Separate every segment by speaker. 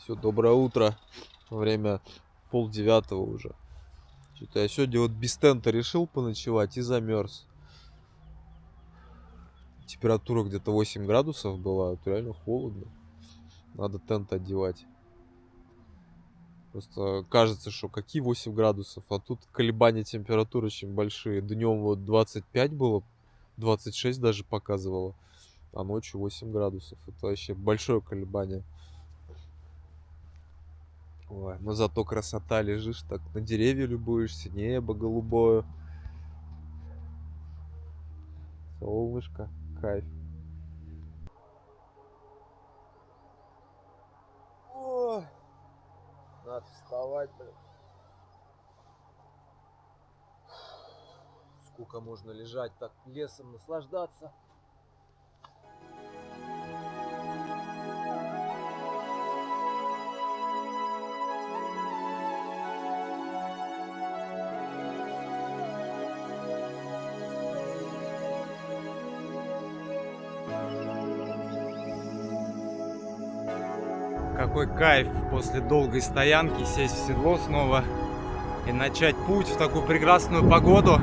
Speaker 1: Все, доброе утро. Время 8:30 уже. Что-то я сегодня вот без тента решил поночевать и замерз. Температура где-то 8 градусов была. Это реально холодно. Надо тент одевать. Просто кажется, что какие 8 градусов, а тут колебания температуры очень большие. Днем вот 25 было, 26 даже показывало, а ночью 8 градусов. Это вообще большое колебание. Ой, но зато красота, лежишь так, на деревья любуешься, небо голубое, солнышко, кайф. Ой, надо вставать, блин. Сколько можно лежать так лесом, наслаждаться.
Speaker 2: Какой кайф после долгой стоянки сесть в седло снова и начать путь в такую прекрасную погоду.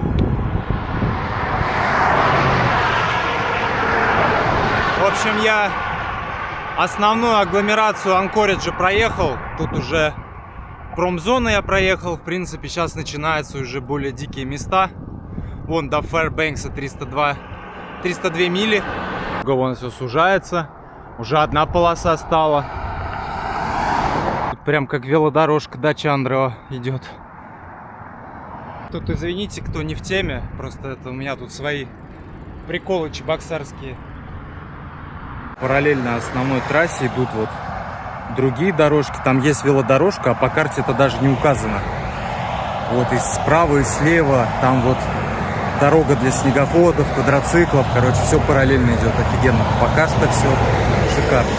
Speaker 2: В общем, я основную агломерацию Анкориджа проехал. Тут уже промзоны я проехал. В принципе, сейчас начинаются уже более дикие места. Вон до Фэрбэнкса 302 мили. Вон все сужается. Уже одна полоса стала. Тут прям как велодорожка до Чандрова идет. Тут извините, кто не в теме. Просто это у меня тут свои приколы чебоксарские. Параллельно основной трассе идут вот другие дорожки. Там есть велодорожка, а по карте это даже не указано. Вот и справа, и слева. Там вот дорога для снегоходов, квадроциклов. Короче, все параллельно идет. Офигенно. Пока что все шикарно.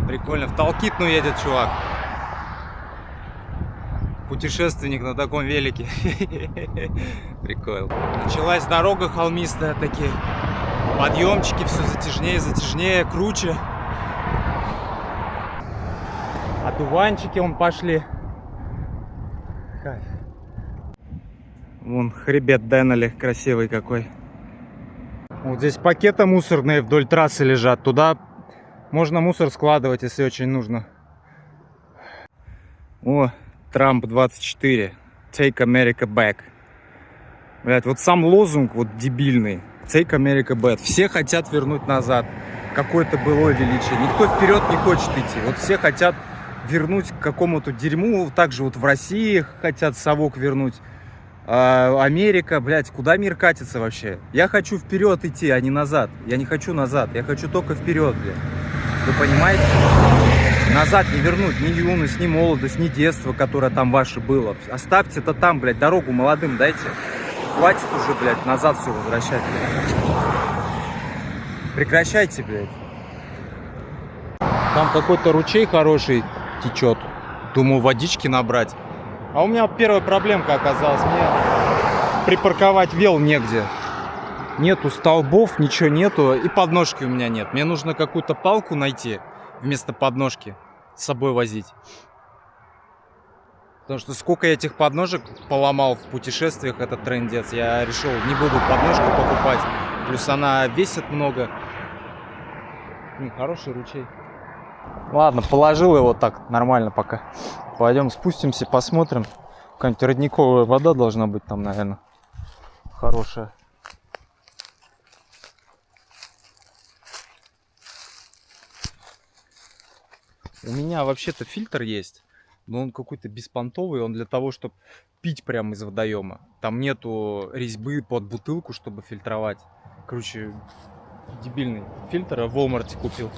Speaker 2: Прикольно, в Талкитну едет чувак. Путешественник на таком велике. Прикольно. Началась дорога холмистая, такие подъемчики, все затяжнее, круче. Одуванчики вон пошли. Кайф. Вон хребет Денали красивый какой. Вот здесь пакеты мусорные вдоль трассы лежат. Туда можно мусор складывать, если очень нужно. О, Трамп 24. Take America back. Блять, вот сам лозунг вот дебильный. Take America back. Все хотят вернуть назад какое-то былое величие. Никто вперед не хочет идти. Вот все хотят вернуть к какому-то дерьму. Также вот в России хотят совок вернуть. А Америка, блядь, куда мир катится вообще? Я хочу вперед идти, а не назад. Я не хочу назад. Я хочу только вперед, блядь. Вы понимаете? Назад не вернуть ни юность, ни молодость, ни детство, которое там ваше было. Оставьте это там, блядь, дорогу молодым дайте. Хватит уже, блядь, назад все возвращать, блядь. Прекращайте, блядь. Там какой-то ручей хороший течет. Думаю, водички набрать. А у меня первая проблемка оказалась. Мне припарковать вел негде. Нету столбов, ничего нету. И подножки у меня нет. Мне нужно какую-то палку найти вместо подножки. С собой возить. Потому что сколько я этих подножек поломал в путешествиях, это трындец. Я решил, не буду подножку покупать. Плюс она весит много. Хороший ручей. Ладно, положил его так, нормально пока. Пойдем спустимся, посмотрим. Какая-нибудь родниковая вода должна быть там, наверное. Хорошая. У меня вообще-то фильтр есть, но он какой-то беспонтовый, он для того, чтобы пить прямо из водоема. Там нету резьбы под бутылку, чтобы фильтровать. Короче, дебильный фильтр, в Walmart купил.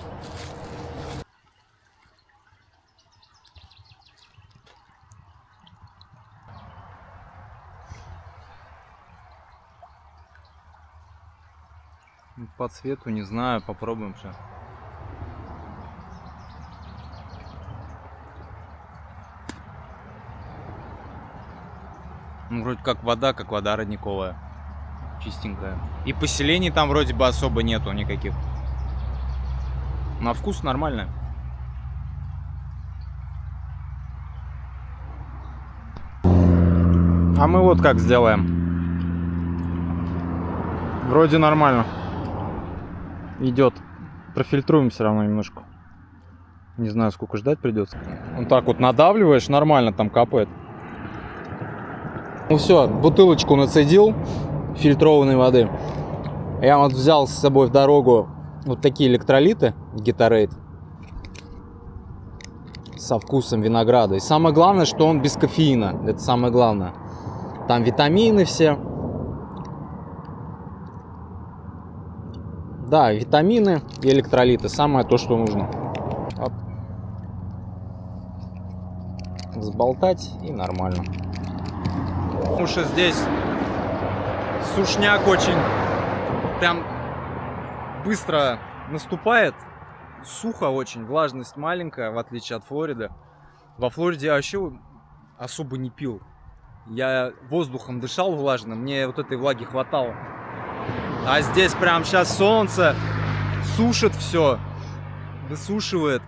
Speaker 2: По цвету не знаю, попробуем сейчас. Ну, вроде как вода родниковая. Чистенькая. И поселений там вроде бы особо нету никаких. На вкус нормально. А мы вот как сделаем. Вроде нормально. Идет. Профильтруем все равно немножко. Не знаю, сколько ждать придется. Вот так вот надавливаешь, нормально там капает. Ну все, бутылочку нацедил фильтрованной воды. Я вот взял с собой в дорогу вот такие электролиты Gatorade со вкусом винограда. И самое главное, что он без кофеина. Это самое главное. Там витамины все. Да, витамины и электролиты. Самое то, что нужно. Оп. Взболтать и нормально. Потому что здесь сушняк очень прям быстро наступает. Сухо очень, влажность маленькая, в отличие от Флориды. Во Флориде я вообще особо не пил. Я воздухом дышал влажным, мне вот этой влаги хватало. А здесь прям сейчас солнце сушит все, высушивает.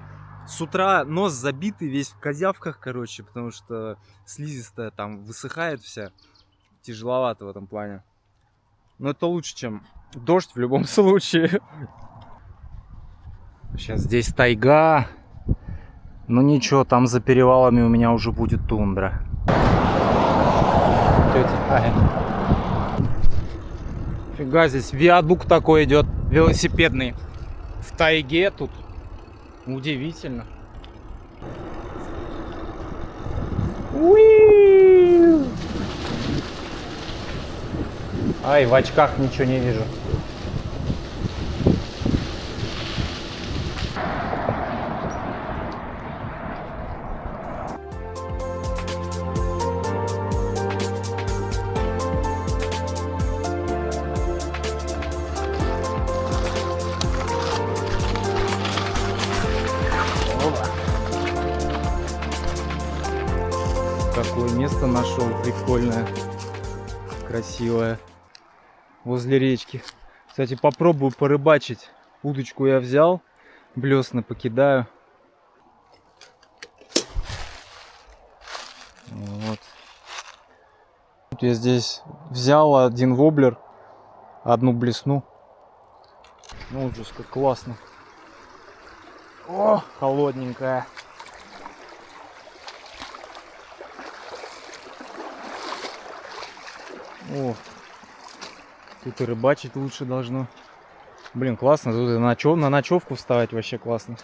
Speaker 2: С утра нос забитый, весь в козявках, короче, потому что слизистая там высыхает вся. Тяжеловато в этом плане. Но это лучше, чем дождь в любом случае. Сейчас здесь тайга. Но ничего, там за перевалами у меня уже будет тундра. Фига, здесь виадук такой идет, велосипедный. В тайге тут. Удивительно. Уи! Ай, в очках ничего не вижу. Какое место нашел прикольное, красивое, возле речки. Кстати, попробую порыбачить. Удочку я взял, блесна покидаю. Вот. Я здесь взял один воблер, одну блесну. Ну, здесь как классно. О, холодненькая. О, тут и рыбачить лучше должно. Блин, классно. Тут и на ночевку вставать вообще классно.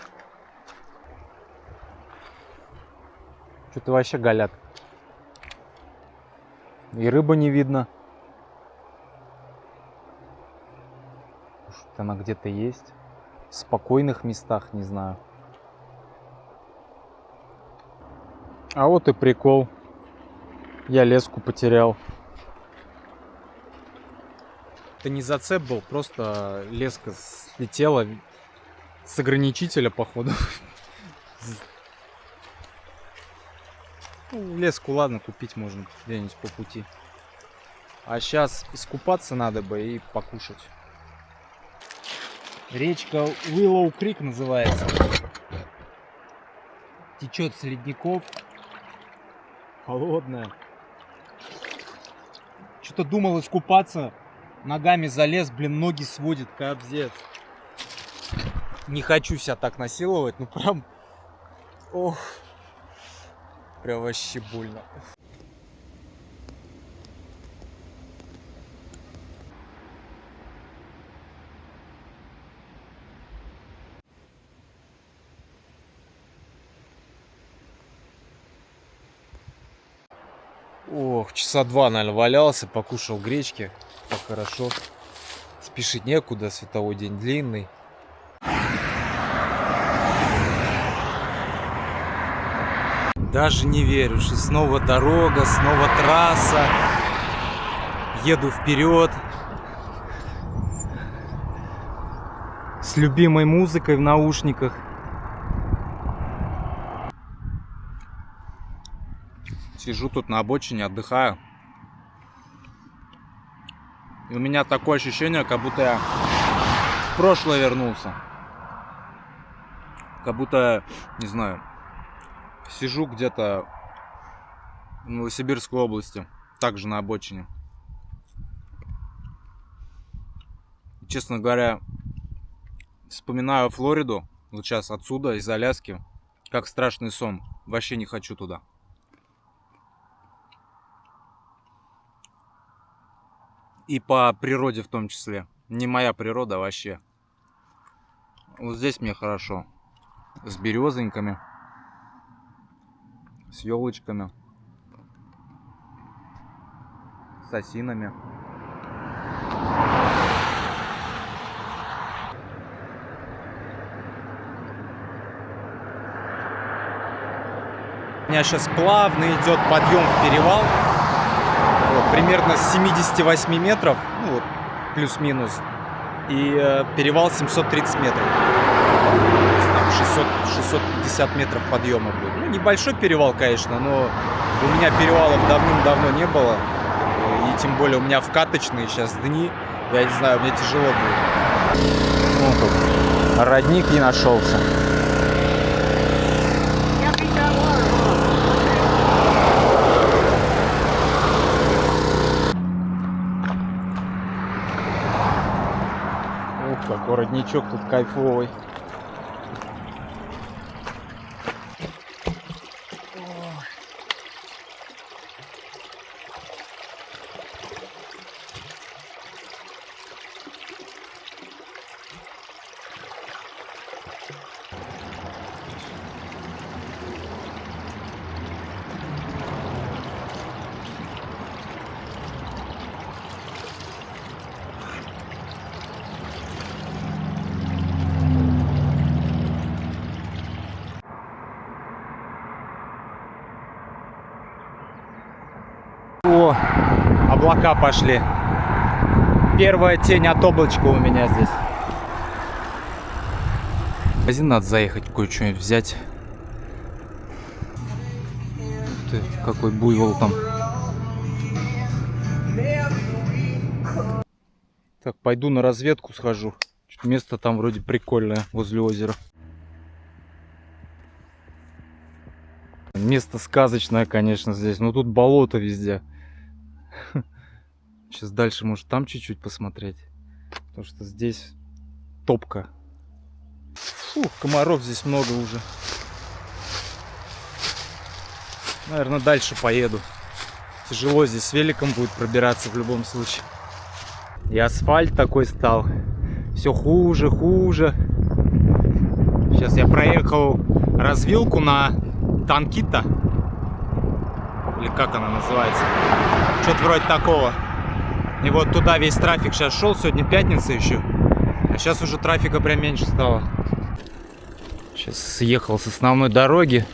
Speaker 2: Что-то вообще голяк. И рыба не видно. Может, она где-то есть. В спокойных местах, не знаю. А вот и прикол. Я леску потерял. Это не зацеп был, просто леска слетела с ограничителя, походу. Ну, леску, ладно, купить можно где-нибудь по пути. А сейчас искупаться надо бы и покушать. Речка Willow Creek называется. Течет с ледников. Холодная. Что-то думал искупаться. Ногами залез, блин, ноги сводит, капздец. Не хочу себя так насиловать, ну прям... Ох. Прям вообще больно. Ох, часа два, наверное, валялся, покушал гречки. Так хорошо. Спешить некуда, световой день длинный. Даже не верю, что снова дорога, снова трасса. Еду вперед. с любимой музыкой в наушниках. Сижу тут на обочине, отдыхаю. И у меня такое ощущение, как будто я в прошлое вернулся. Как будто, не знаю, сижу где-то в Новосибирской области, также на обочине. Честно говоря, вспоминаю Флориду, вот сейчас отсюда, из Аляски, как страшный сон. Вообще не хочу туда. И по природе в том числе. Не моя природа вообще. Вот здесь мне хорошо. С березоньками, с елочками, с осинами. У меня сейчас плавно идет подъем в перевал. Вот, примерно с 78 метров, ну, вот, плюс-минус. И перевал 730 метров. То есть там 650 метров подъема будет. Ну, небольшой перевал, конечно, но у меня перевалов давным-давно не было. И тем более у меня вкаточные сейчас дни. Я не знаю, мне тяжело будет. Ну, тут родник не нашелся. Ух, какой родничок тут кайфовый. О, облака пошли. Первая тень от облачка у меня здесь. В магазин надо заехать, кое-что взять. Ух ты, какой буйвол там. Так, пойду на разведку схожу. Место там вроде прикольное, возле озера. Место сказочное, конечно, здесь. Но тут болото везде. Сейчас дальше, может, там чуть-чуть посмотреть. Потому что здесь топка. Фух, комаров здесь много уже. Наверное, дальше поеду. Тяжело здесь с великом будет пробираться в любом случае. И асфальт такой стал. Все хуже, хуже. Сейчас я проехал развилку на Танкита. Или как она называется. Что-то вроде такого. И вот туда весь трафик сейчас шел. Сегодня пятница еще. А сейчас уже трафика прям меньше стало. Сейчас съехал с основной дороги.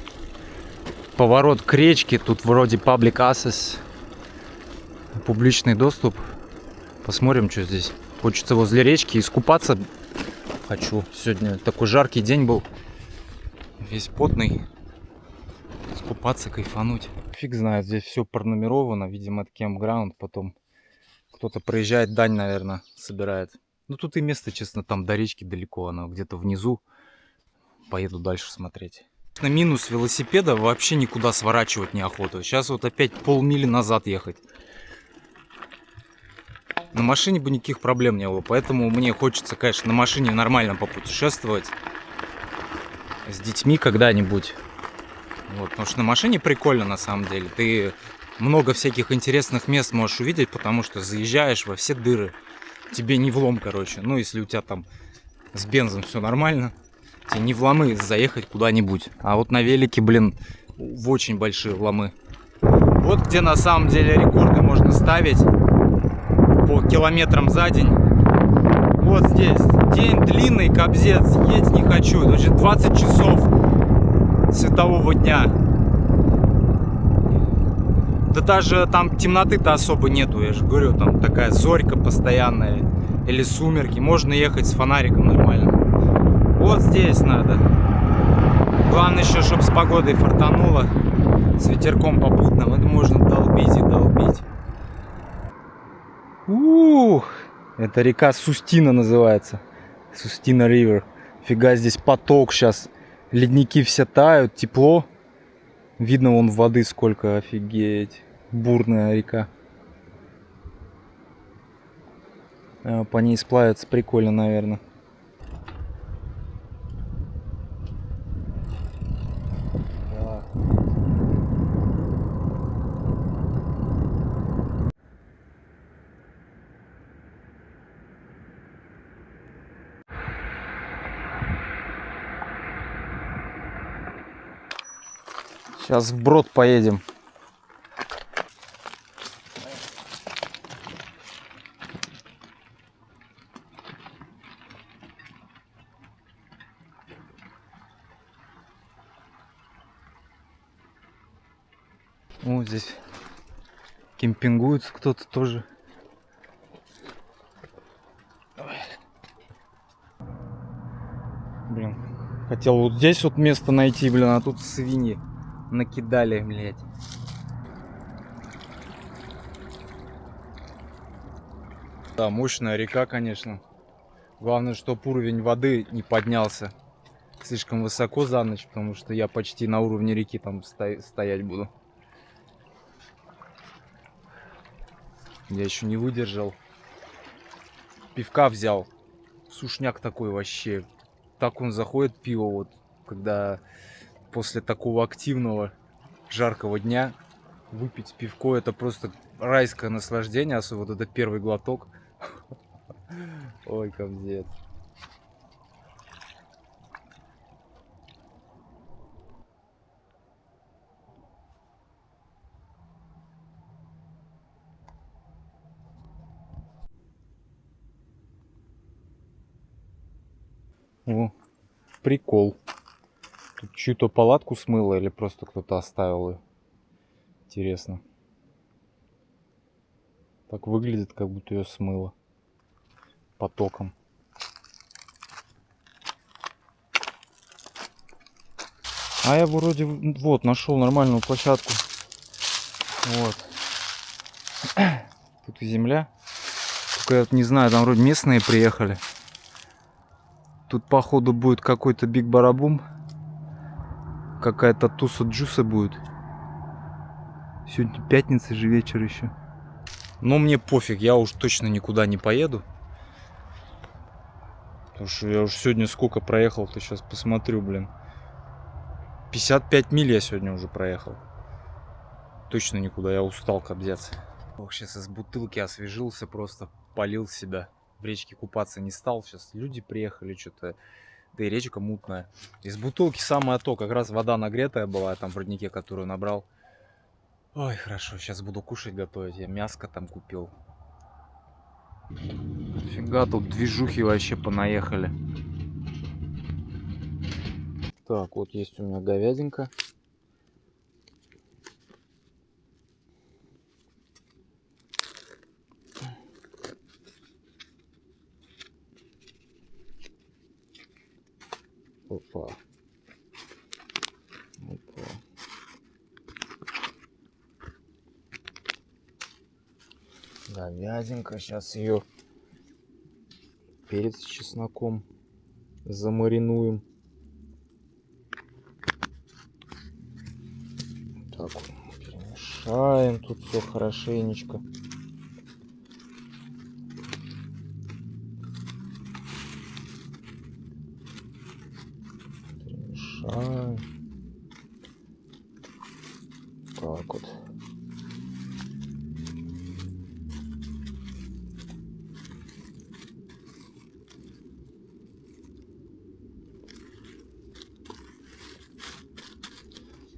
Speaker 2: Поворот к речке. Тут вроде public access. Публичный доступ. Посмотрим, что здесь. Хочется возле речки искупаться. Хочу. Сегодня такой жаркий день был. Весь потный. Искупаться, кайфануть. Фиг знает, здесь все пронумеровано. Видимо, это кемпграунд. Потом кто-то проезжает, дань, наверное, собирает. Ну, тут и место, честно, там до речки далеко. Оно где-то внизу. Поеду дальше смотреть. На минус велосипеда вообще никуда сворачивать неохота. Сейчас вот опять полмили назад ехать. На машине бы никаких проблем не было. Поэтому мне хочется, конечно, на машине нормально попутешествовать. С детьми когда-нибудь. Вот, потому что на машине прикольно на самом деле. Ты много всяких интересных мест можешь увидеть, потому что заезжаешь во все дыры. Тебе не влом, короче. Ну, если у тебя там с бензом все нормально, тебе не вломы заехать куда-нибудь. А вот на велике, блин, в очень большие вломы. Вот где на самом деле рекорды можно ставить по километрам за день. Вот здесь. День длинный, кобзец. Едь не хочу. Это уже 20 часов светового дня. Да даже там темноты-то особо нету. Я же говорю, там такая зорька постоянная. Или сумерки. Можно ехать с фонариком нормально. Вот здесь надо. Главное еще, чтобы с погодой фартануло. С ветерком попутным. Это можно долбить и долбить. Ух! Это река Сустина называется. Сустина Ривер. Фига, здесь поток сейчас. Ледники все тают, тепло. Видно вон воды сколько, офигеть. Бурная река. По ней сплавиться прикольно, наверное. Сейчас вброд поедем. Вот здесь кемпингуется кто-то тоже. Блин, хотел вот здесь вот место найти, блин, а тут свиньи накидали, блядь. Да, мощная река, конечно. Главное, чтобы уровень воды не поднялся слишком высоко за ночь, потому что я почти на уровне реки там стоять буду. Я еще не выдержал. Пивка взял. Сушняк такой вообще. Так он заходит, пиво, вот, когда после такого активного, жаркого дня выпить пивко, это просто райское наслаждение, особенно вот это первый глоток. Ой, капздец. О, прикол. Тут чью-то палатку смыло или просто кто-то оставил ее? Интересно. Так выглядит, как будто ее смыло потоком. А я вроде вот нашел нормальную площадку. Вот. Тут земля. Только я вот не знаю, там вроде местные приехали. Тут походу будет какой-то биг барабум. Какая-то туса джуса будет. Сегодня пятница же, вечер еще. Но мне пофиг, я уж точно никуда не поеду. Потому что я уж сегодня сколько проехал, то сейчас посмотрю, блин. 55 миль я сегодня уже проехал. Точно никуда, я устал, кобздец. Ох, сейчас из бутылки освежился, просто полил себя. В речке купаться не стал, сейчас люди приехали, что-то. Да и речка мутная. Из бутылки самое то, как раз вода нагретая была, там в роднике, которую набрал. Ой, хорошо, сейчас буду кушать готовить. Я мяско там купил. Фига, тут движухи вообще понаехали. Так, вот есть у меня говядинка. Опа. Опа. Говядинка. Сейчас ее перец с чесноком замаринуем. Так, перемешаем тут все хорошенечко. Перемешаем. Так вот.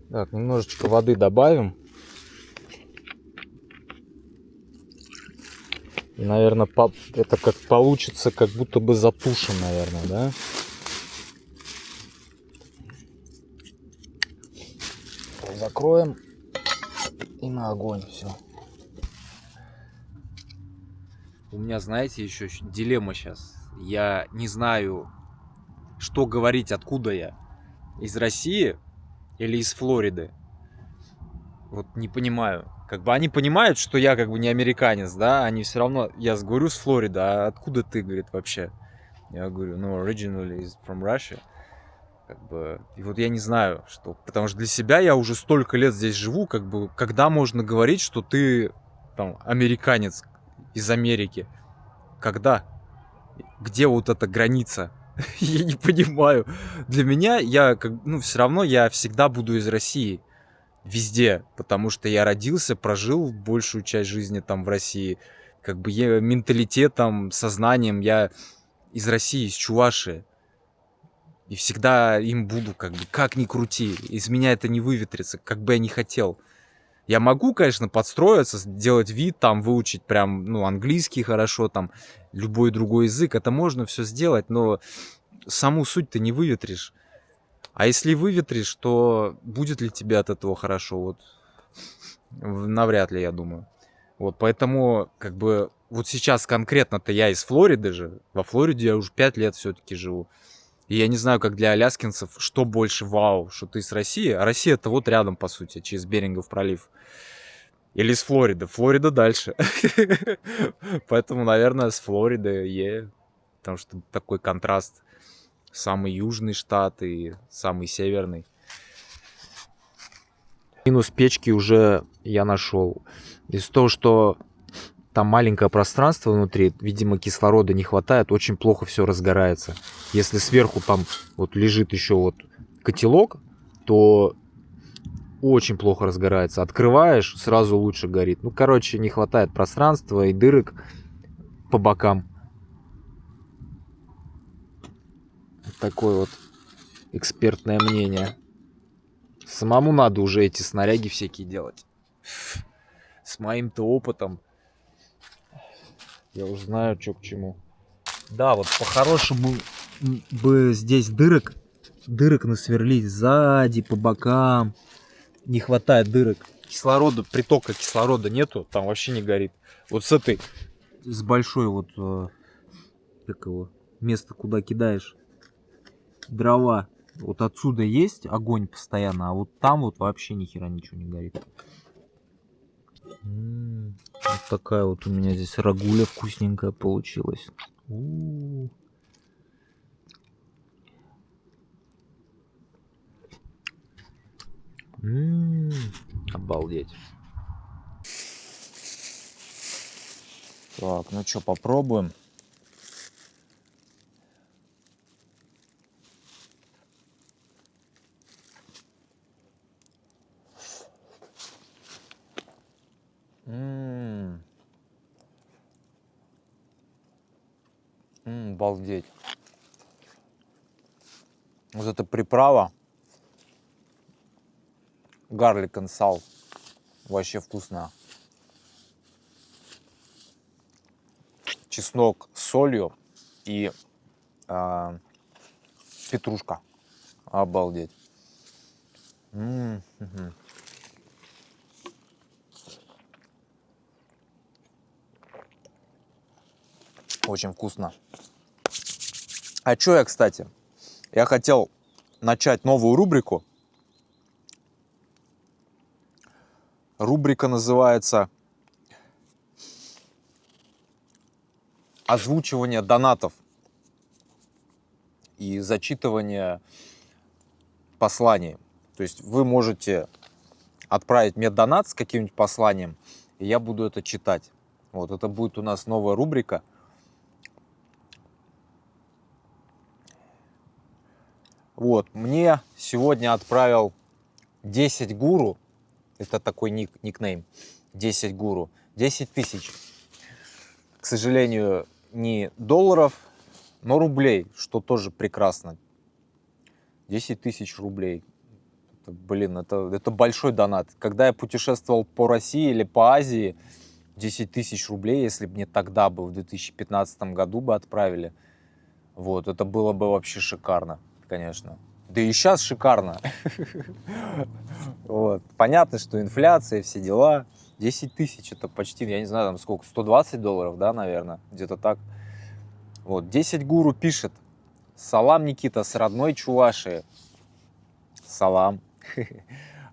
Speaker 2: Так, немножечко воды добавим. И, наверное, это как получится, как будто бы затушим, наверное, да? Закроем и на огонь все. У меня, знаете, еще дилемма сейчас. Я не знаю, что говорить, откуда я. Из России или из Флориды? Вот не понимаю. Как бы они понимают, что я как бы не американец, да? Они все равно... Я говорю с Флориды, а откуда ты, говорит, вообще? Я говорю, ну, originally is from Russia. Как бы, и вот я не знаю, что... Потому что для себя я уже столько лет здесь живу, как бы, когда можно говорить, что ты там американец из Америки? Когда? Где вот эта граница? Я не понимаю. Для меня ну, все равно я всегда буду из России. Везде. Потому что я родился, прожил большую часть жизни там в России. Как бы я менталитетом, сознанием я из России, из Чувашии. И всегда им буду, как бы, как ни крути. Из меня это не выветрится, как бы я ни хотел. Я могу, конечно, подстроиться, сделать вид, там, выучить прям, ну, английский хорошо, там, любой другой язык. Это можно все сделать, но саму суть ты не выветришь. А если выветришь, то будет ли тебе от этого хорошо? Вот навряд ли, я думаю. Вот, поэтому, как бы, вот сейчас конкретно-то я из Флориды же. Во Флориде я уже 5 лет все-таки живу. И я не знаю, как для аляскинцев, что больше вау, что ты с России. А Россия это вот рядом, по сути, через Берингов пролив. Или с Флориды. Флорида дальше. Поэтому, наверное, с Флориды, потому что такой контраст. Самый южный штат и самый северный. Минус печки уже я нашел. Из-за того, что там маленькое пространство внутри, видимо, кислорода не хватает, очень плохо все разгорается. Если сверху там вот лежит еще вот котелок, то очень плохо разгорается. Открываешь, сразу лучше горит. Ну, короче, не хватает пространства и дырок по бокам. Такое вот экспертное мнение. Самому надо уже эти снаряги всякие делать. С моим-то опытом я уже знаю, что к чему. Да, вот по-хорошему бы здесь дырок насверлить сзади, по бокам. Не хватает дырок. Кислорода, притока кислорода нету, там вообще не горит. Вот с большой вот, как его, место, куда кидаешь дрова. Вот отсюда есть огонь постоянно, а вот там вот вообще ни хера ничего не горит. Вот такая вот у меня здесь рагуля вкусненькая получилась. Обалдеть. Так, ну что, попробуем. Обалдеть. Вот эта приправа. Garlic and salt. Вообще вкусно. Чеснок с солью и петрушка. Обалдеть. Очень вкусно. А что я, кстати? Я хотел начать новую рубрику. Рубрика называется «Озвучивание донатов и зачитывание посланий». То есть вы можете отправить мне донат с каким-нибудь посланием, и я буду это читать. Вот это будет у нас новая рубрика. Вот, мне сегодня отправил 10 гуру, это такой никнейм, 10 гуру, 10 тысяч. К сожалению, не долларов, но рублей, что тоже прекрасно. 10 тысяч рублей. Это большой донат. Когда я путешествовал по России или по Азии, 10 тысяч рублей, если бы мне тогда бы в 2015 году бы отправили, вот, это было бы вообще шикарно. Конечно. Да и сейчас шикарно. Вот. Понятно, что инфляция, все дела. 10 тысяч это почти, я не знаю, там сколько, $120, да, наверное, где-то так. Вот, 10 гуру пишет.
Speaker 3: Салам, Никита, с родной Чувашии. Салам.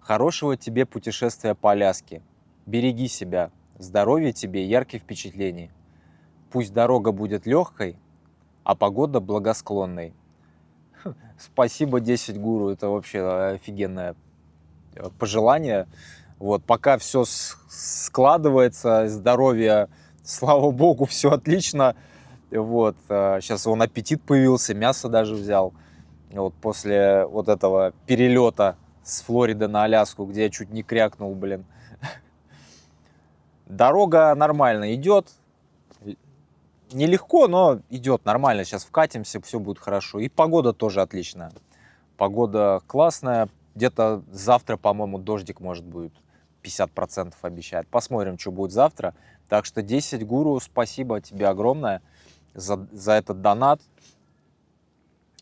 Speaker 3: Хорошего тебе путешествия по Аляске. Береги себя. Здоровья тебе и ярких впечатлений. Пусть дорога будет легкой, а погода благосклонной. Спасибо, 10 гуру. Это вообще офигенное пожелание. Вот, пока все складывается, здоровье, слава богу, все отлично. Вот, сейчас вон аппетит появился, мясо даже взял. Вот после вот этого перелета с Флориды на Аляску, где я чуть не крякнул, блин. Дорога нормально идет. Нелегко, но идет нормально. Сейчас вкатимся, все будет хорошо. И погода тоже отличная. Погода классная. Где-то завтра, по-моему, дождик может будет. 50% обещает. Посмотрим, что будет завтра. Так что 10 гуру, спасибо тебе огромное за этот донат.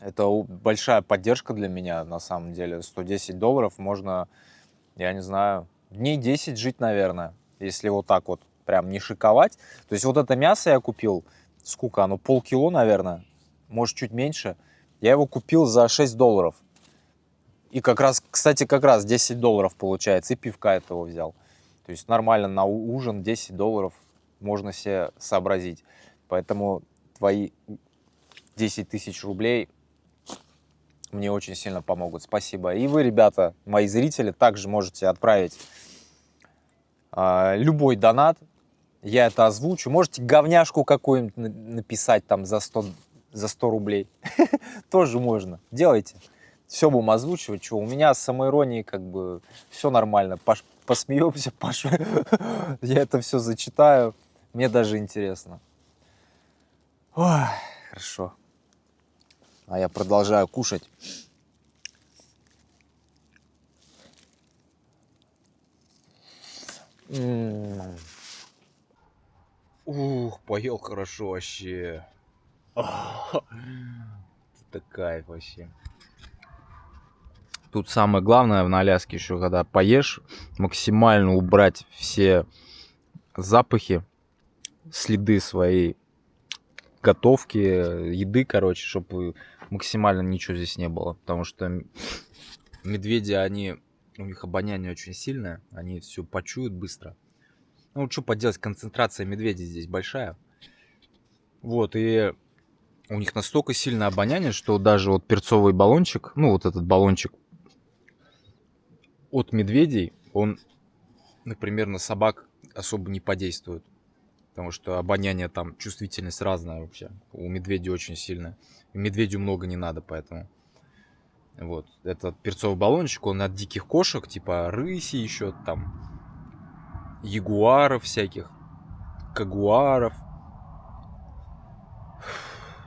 Speaker 3: Это большая поддержка для меня, на самом деле. $110 можно, я не знаю, дней 10 жить, наверное, если вот так вот прям не шиковать. То есть вот это мясо я купил, сколько оно, полкило, наверное, может чуть меньше. Я его купил за $6. И как раз, кстати, как раз $10 получается, и пивка этого взял. То есть нормально на ужин $10 можно себе сообразить. Поэтому твои 10 тысяч рублей мне очень сильно помогут. Спасибо. И вы, ребята, мои зрители, также можете отправить любой донат. Я это озвучу. Можете говняшку какую-нибудь написать там за 100 рублей. Тоже можно. Делайте. Все будем озвучивать. Что, у меня с самоиронией как бы все нормально. Посмеемся, я это все зачитаю. Мне даже интересно. Ой, хорошо. А я продолжаю кушать.
Speaker 1: Ух, поел хорошо вообще. Это кайф вообще.
Speaker 3: Тут самое главное на Аляске еще, когда поешь, максимально убрать все запахи, следы своей готовки, еды, короче, чтобы максимально ничего здесь не было. Потому что медведи, у них обоняние очень сильное, они все почуют быстро. Ну, что поделать, концентрация медведей здесь большая. Вот, и у них настолько сильное обоняние, что даже вот перцовый баллончик, ну, вот этот баллончик от медведей, он, например, на собак особо не подействует. Потому что обоняние там, чувствительность разная вообще. У медведей очень сильная. И медведю много не надо, поэтому. Вот. Этот перцовый баллончик, он от диких кошек, типа рыси еще, там, ягуаров всяких, кагуаров.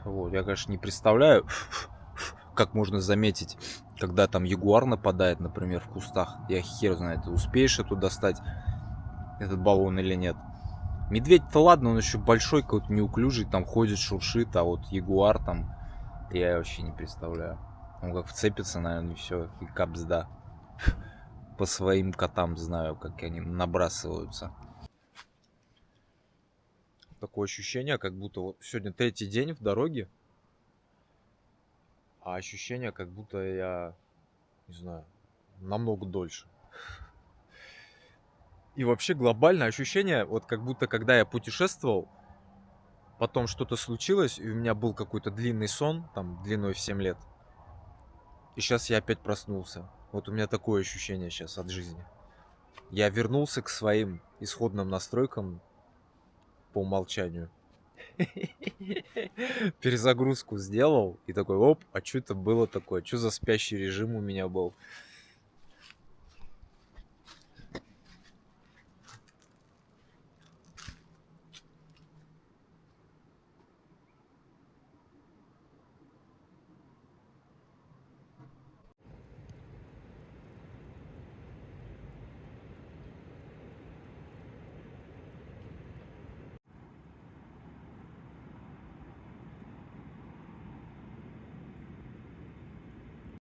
Speaker 3: Вот. Я, конечно, не представляю, как можно заметить, когда там ягуар нападает, например, в кустах. Я хер знает, успеешь эту достать, этот баллон или нет. Медведь-то ладно, он еще большой, какой-то неуклюжий, там ходит, шуршит, а вот ягуар там, я вообще не представляю. Он как вцепится, наверное, и все, и капсда. По своим котам знаю, как они набрасываются.
Speaker 1: Такое ощущение, как будто вот сегодня 3-й день в дороге, а ощущение, как будто я, не знаю, намного дольше. И вообще глобальное ощущение, вот как будто когда я путешествовал, потом что-то случилось, и у меня был какой-то длинный сон, там, длиной в 7 лет. И сейчас я опять проснулся. Вот у меня такое ощущение сейчас от жизни. Я вернулся к своим исходным настройкам по умолчанию. Перезагрузку сделал и такой, оп, а что это было такое? Что за спящий режим у меня был?